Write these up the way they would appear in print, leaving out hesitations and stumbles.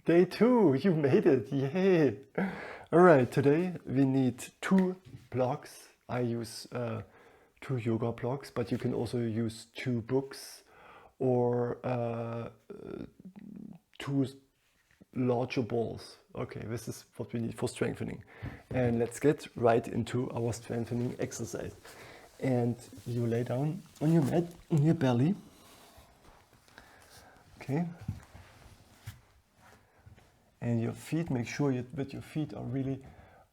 Day 2, you made it, yay! Alright, today we need 2 blocks. I use 2 yoga blocks, but you can also use 2 books or 2 larger balls. Okay, this is what we need for strengthening. And let's get right into our strengthening exercise. And you lay down on your mat, on your belly. Okay. And your feet, make sure that your feet are really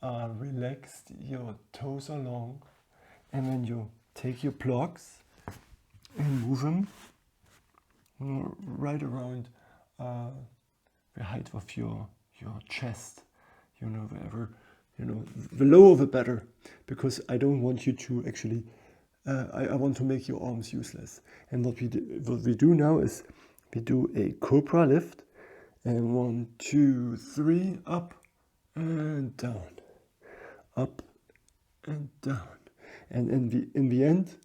relaxed, your toes are long. And then you take your blocks and move them right around the height of your chest. Wherever, the lower the better, because I don't want you to actually, I want to make your arms useless. And what we do now is we do a Cobra Lift. And 1, 2, 3, up and down, up and down. And in the end,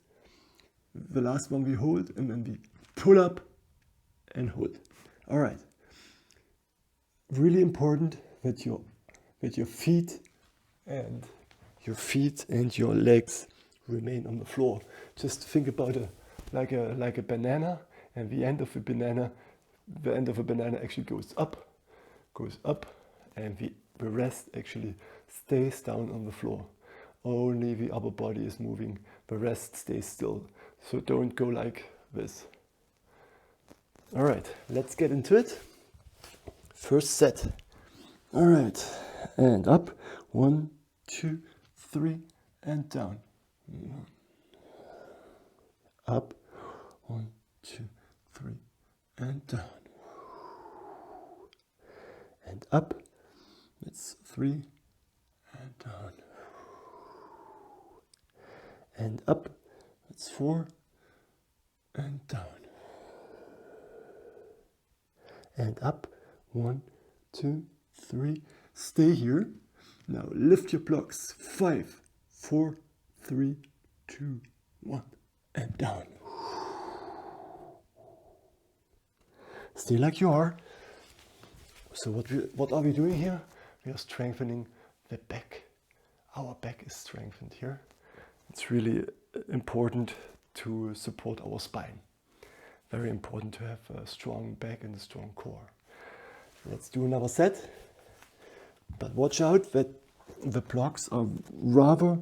the last one we hold, and then we pull up and hold. All right. Really important that your feet and your legs remain on the floor. Just think about it like a banana, and the end of a banana actually goes up, and the rest actually stays down on the floor. Only the upper body is moving, the rest stays still. So don't go like this. All right, let's get into it. First set. All right, and up. 1, 2, 3, and down. Up. 1, 2, 3, and down. And up. It's 3 and down. And up. It's 4 and down. And up. 1, 2, 3. Stay here. Now lift your blocks. 5, 4, 3, 2, 1, and down. Stay like you are. So what are we doing here? We are strengthening the back. Our back is strengthened here. It's really important to support our spine. Very important to have a strong back and a strong core. Let's do another set. But watch out that the blocks are rather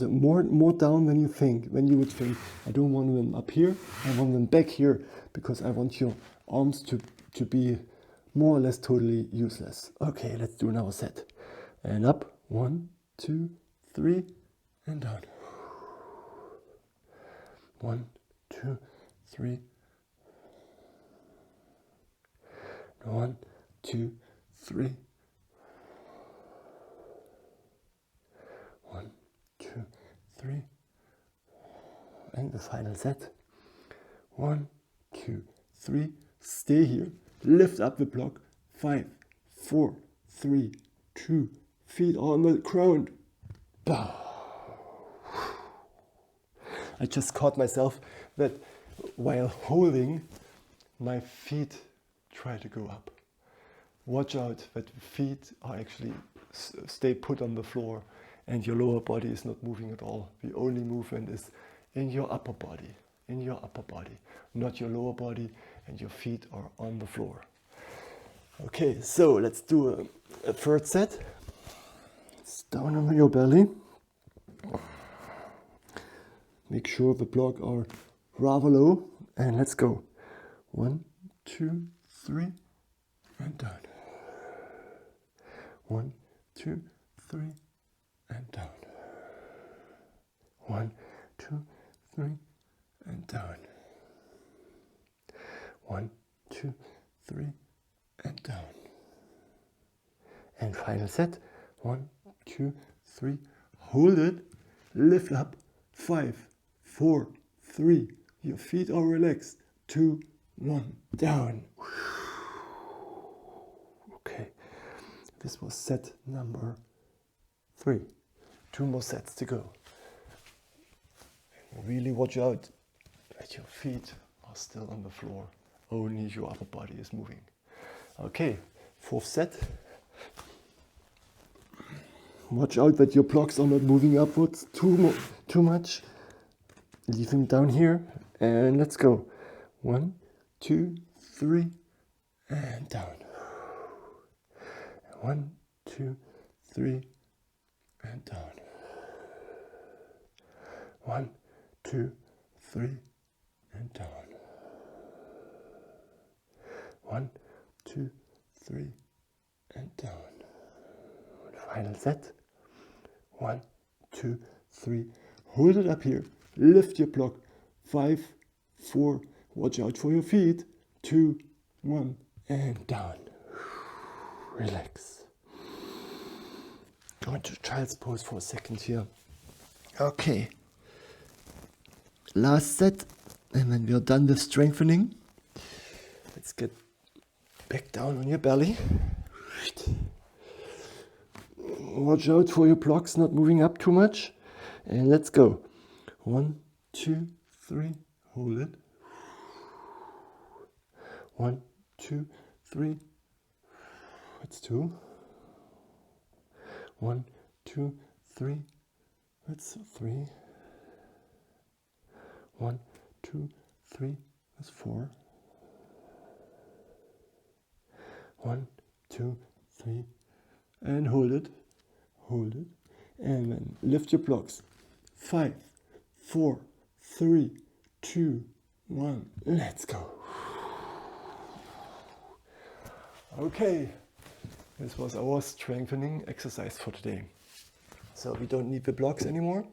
more down than you think. When you would think, I don't want them up here, I want them back here, because I want your arms to be more or less totally useless. Okay, let's do another set. And up. 1, 2, 3, and down. 1, 2, 3. 1, 2, 3. 1, 2, 3. And the final set. 1, 2, 3. Stay here. Lift up the block. 5, 4, 3, 2. Feet on the ground. Bow. I just caught myself that while holding, my feet try to go up. Watch out that the feet are actually stay put on the floor and your lower body is not moving at all. The only movement is in your upper body, not your lower body, and your feet are on the floor. Okay, so let's do a third set. It's down on your belly. Make sure the blocks are rather low, and let's go. 1, 2, 3, and down. 1, 2, 3, and down. 1, 2, 3, and down. 1, 2, 3, and down. And final set. 1, 2, 3. Hold it. Lift up. 5, 4, 3. Your feet are relaxed. 2, 1. Down. Okay. This was set number 3. 2 more sets to go. Really watch out that your feet are still on the floor. Only your upper body is moving. Okay, fourth set. Watch out that your blocks are not moving upwards too much. Leave them down here and let's go. 1, 2, 3 and down. 1, 2, 3 and down. 1, 2, 3 and down. 1, 2, 3 and down. Final set. 1, 2, 3. Hold it up here. Lift your block. 5, 4. Watch out for your feet. 2, 1 and down. Relax. Go into child's pose for a second here. Okay. Last set. And then we are done with strengthening. Let's get back down on your belly. Watch out for your blocks not moving up too much. And let's go. 1, 2, 3. Hold it. 1, 2, 3. That's 2. 1, 2, 3. That's 3. 1, 2, 3. That's 4. 1, 2, 3. And hold it. Hold it. And then lift your blocks. 5, 4, 3, 2, 1. Let's go. Okay. This was our strengthening exercise for today. So we don't need the blocks anymore.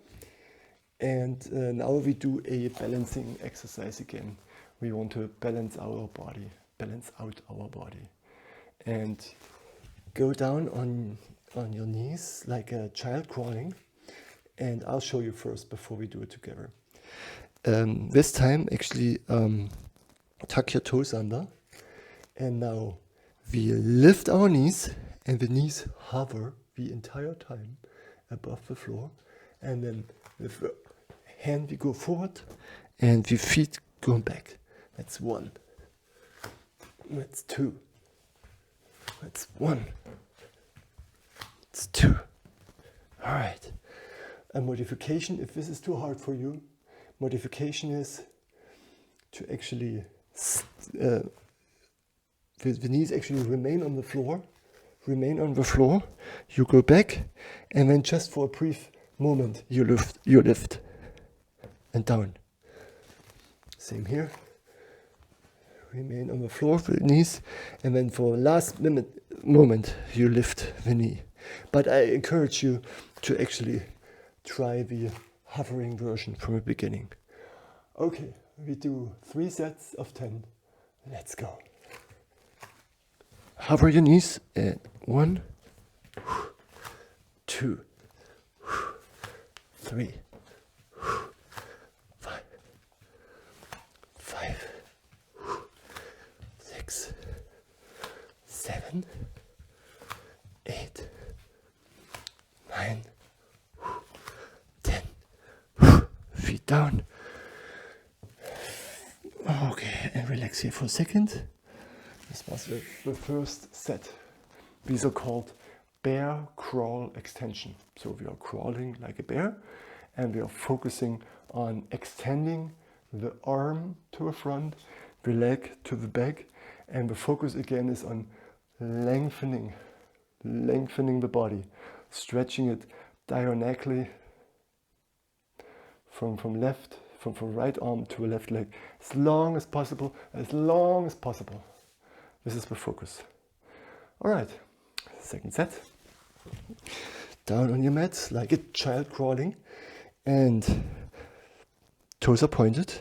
And now we do a balancing exercise again. We want to balance our body, balance out our body. And go down on your knees like a child crawling. And I'll show you first before we do it together. This time, actually, tuck your toes under. And now we lift our knees, and the knees hover the entire time above the floor. And then with the hand we go forward, and the feet go back. That's 1. That's 2. That's 1. It's 2. All right. A modification, if this is too hard for you, modification is to actually, the knees actually remain on the floor. You go back, and then just for a brief moment, you lift and down. Same here. Remain on the floor with the knees, and then for the last moment, you lift the knee. But I encourage you to actually try the hovering version from the beginning. Okay, we do 3 sets of 10. Let's go. Hover your knees at 1, 2, 3, 5, 6, 7, 8, 9, 10. Feet down. Okay, and relax here for a second. This was the first set. These are called bear crawl extension. So we are crawling like a bear, and we are focusing on extending the arm to the front, the leg to the back, and the focus again is on lengthening the body, stretching it diagonally from right arm to the left leg as long as possible. This is the focus. All right, second set. Down on your mat like a child crawling, and toes are pointed,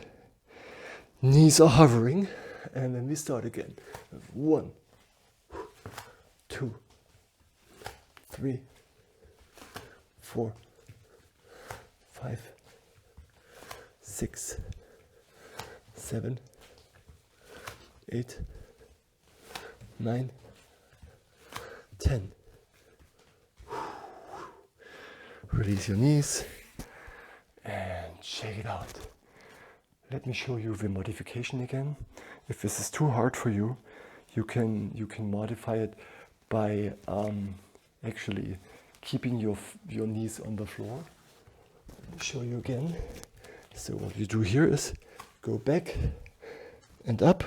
knees are hovering, and then we start again. 1, 2, 3, 4, 5, 6, 7, 8, 9, 10. Release your knees and shake it out. Let me show you the modification again. If this is too hard for you, you can modify it by actually keeping your knees on the floor. Let me show you again. So what you do here is go back and up,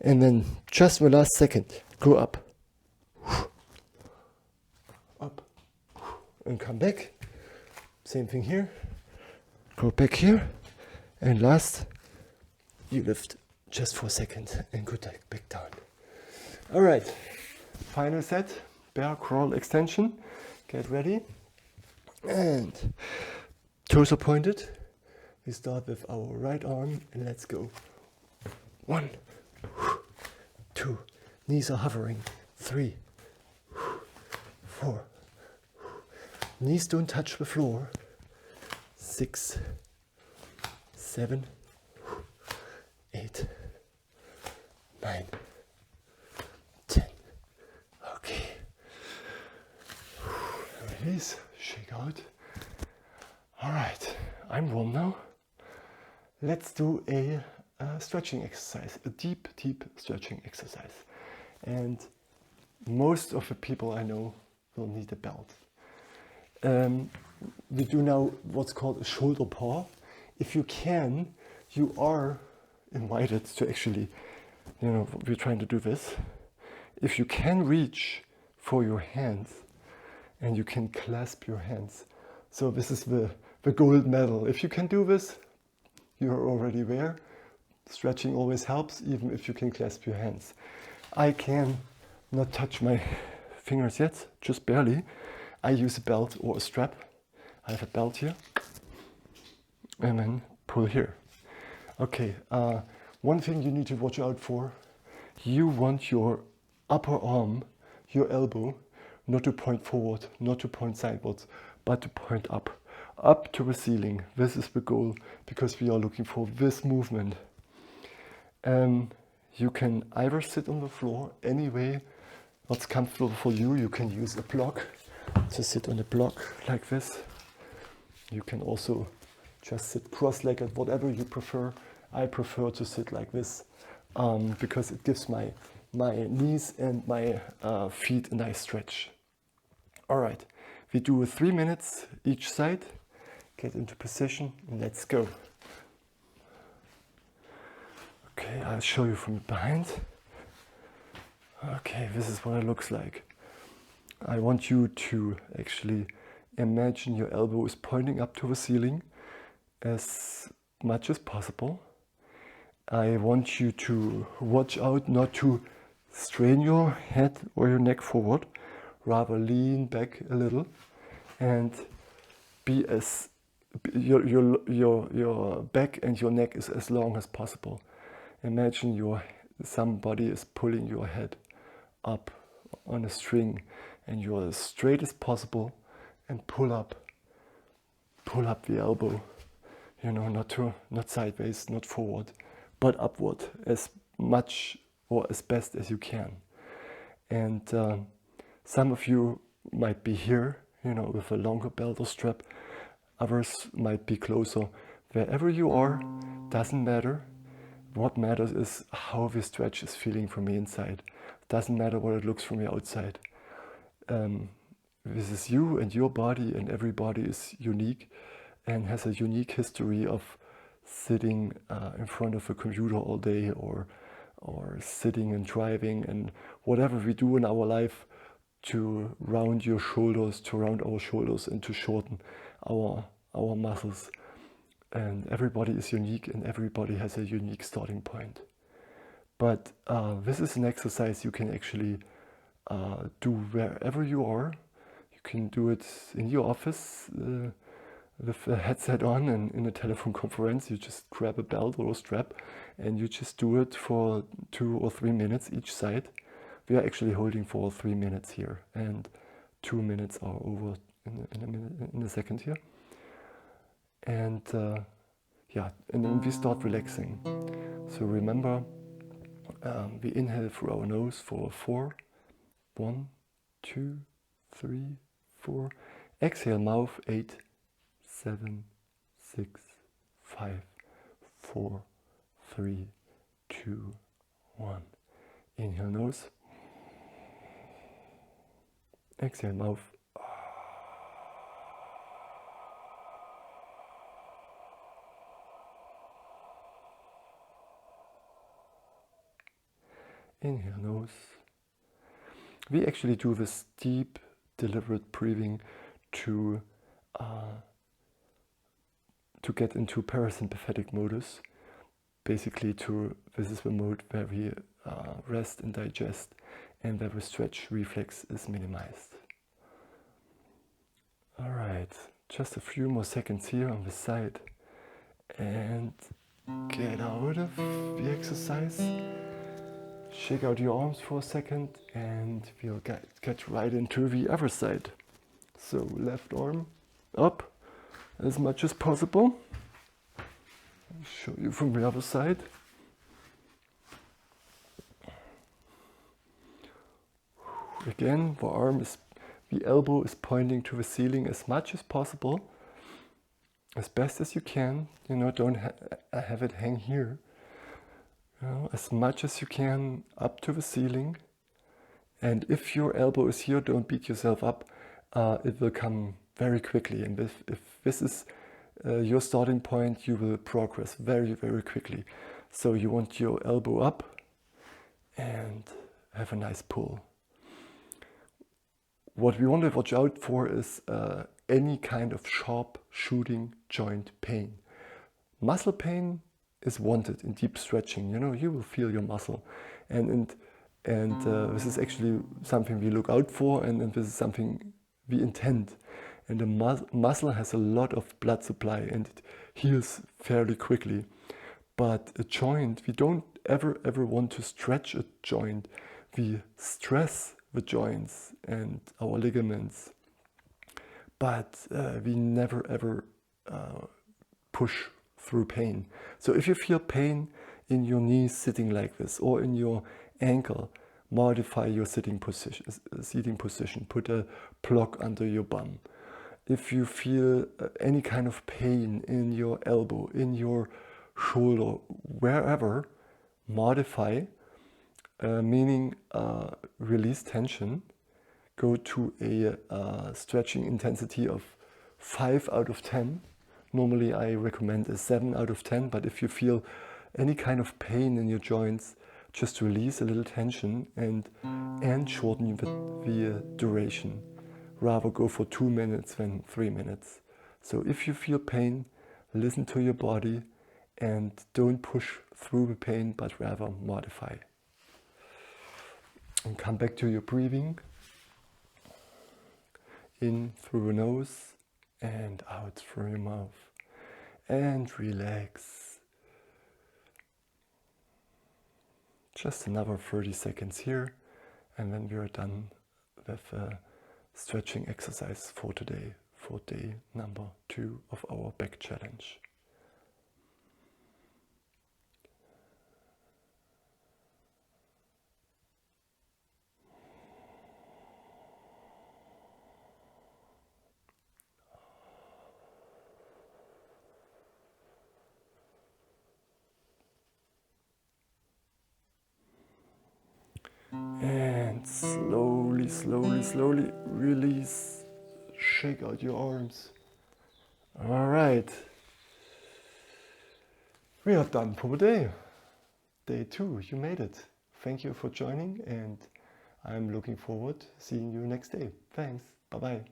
and then just the last second, go up, up, and come back. Same thing here. Go back here, and last, you lift just for a second and go back down. All right, final set, bear crawl extension. Get ready, and toes are pointed. We start with our right arm, and let's go. 1, 2, knees are hovering. 3, 4, knees don't touch the floor. 6, 7, 8, 9, 10. Okay. Release, shake out. All right, I'm warm now. Let's do a stretching exercise, a deep stretching exercise. And most of the people I know will need a belt. We do now what's called a shoulder paw. If you can, you are invited to actually, we're trying to do this. If you can reach for your hands and you can clasp your hands. So this is the gold medal. If you can do this, you're already there. Stretching always helps, even if you can clasp your hands. I can not touch my fingers yet, just barely. I use a belt or a strap. I have a belt here. And then pull here. Okay, one thing you need to watch out for, you want your upper arm, your elbow, not to point forward, not to point sideways, but to point up to the ceiling. This is the goal, because we are looking for this movement. You can either sit on the floor any way what's comfortable for you. You can use a block to sit on a block like this. You can also just sit cross-legged, whatever you prefer. I prefer to sit like this because it gives my knees and my feet a nice stretch. All right, we do 3 minutes each side. Get into position and let's go. Okay, I'll show you from behind. Okay, this is what it looks like. I want you to actually imagine your elbow is pointing up to the ceiling as much as possible. I want you to watch out not to strain your head or your neck forward, rather lean back a little and be as your back and your neck is as long as possible. Imagine somebody is pulling your head up on a string and you're as straight as possible and pull up the elbow, not sideways, not forward, but upward as much or as best as you can. And some of you might be here, with a longer belt or strap. Others might be closer. Wherever you are, doesn't matter. What matters is how the stretch is feeling from the inside. Doesn't matter what it looks from the outside. This is you and your body, and every body is unique and has a unique history of sitting in front of a computer all day or sitting and driving and whatever we do in our life to round our shoulders and to shorten our muscles. And everybody is unique and everybody has a unique starting point. But this is an exercise you can actually do wherever you are. You can do it in your office with a headset on and in a telephone conference. You just grab a belt or a strap and you just do it for 2 or 3 minutes each side. We are actually holding for 3 minutes here and 2 minutes are over in a second here. And and then we start relaxing. So remember, we inhale through our nose for 4. 1, 2, 3, 4. Exhale, mouth, 8, 7, 6, 5, 4, 3, 2, 1. Inhale nose. Exhale mouth. Inhale nose. We actually do this deep, deliberate breathing to get into parasympathetic modus. Basically, this is the mode where we rest and digest, and where the stretch reflex is minimized. All right, just a few more seconds here on the side, and get out of the exercise. Shake out your arms for a second, and we'll get right into the other side. So left arm up as much as possible. I'll show you from the other side. Again, the elbow is pointing to the ceiling as much as possible, as best as you can. You know, don't have it hang here. You know, as much as you can up to the ceiling. And if your elbow is here, don't beat yourself up. It will come very quickly. And if this is your starting point, you will progress very, very quickly. So you want your elbow up and have a nice pull. What we want to watch out for is any kind of sharp shooting joint pain. Muscle pain is wanted in deep stretching. You know, you will feel your muscle, and this is actually something we look out for, and this is something we intend. And the muscle has a lot of blood supply, and it heals fairly quickly. But a joint, we don't ever want to stretch a joint. We stress the joints and our ligaments, but we never ever push through pain. So if you feel pain in your knees sitting like this, or in your ankle, modify your seating position. Put a block under your bum. If you feel any kind of pain in your elbow, in your shoulder, wherever, modify, meaning release tension. Go to a stretching intensity of 5 out of 10. Normally I recommend a 7 out of 10, but if you feel any kind of pain in your joints, just release a little tension and shorten the duration. Rather go for 2 minutes than 3 minutes. So if you feel pain, listen to your body and don't push through the pain, but rather modify. And come back to your breathing. In through the nose and out through your mouth. And relax. Just another 30 seconds here, and then we are done with the stretching exercise for today, for day number 2 of our back challenge. And slowly release. Shake out your arms. All right. We are done for the day. Day 2, you made it. Thank you for joining, and I'm looking forward to seeing you next day. Thanks. Bye-bye.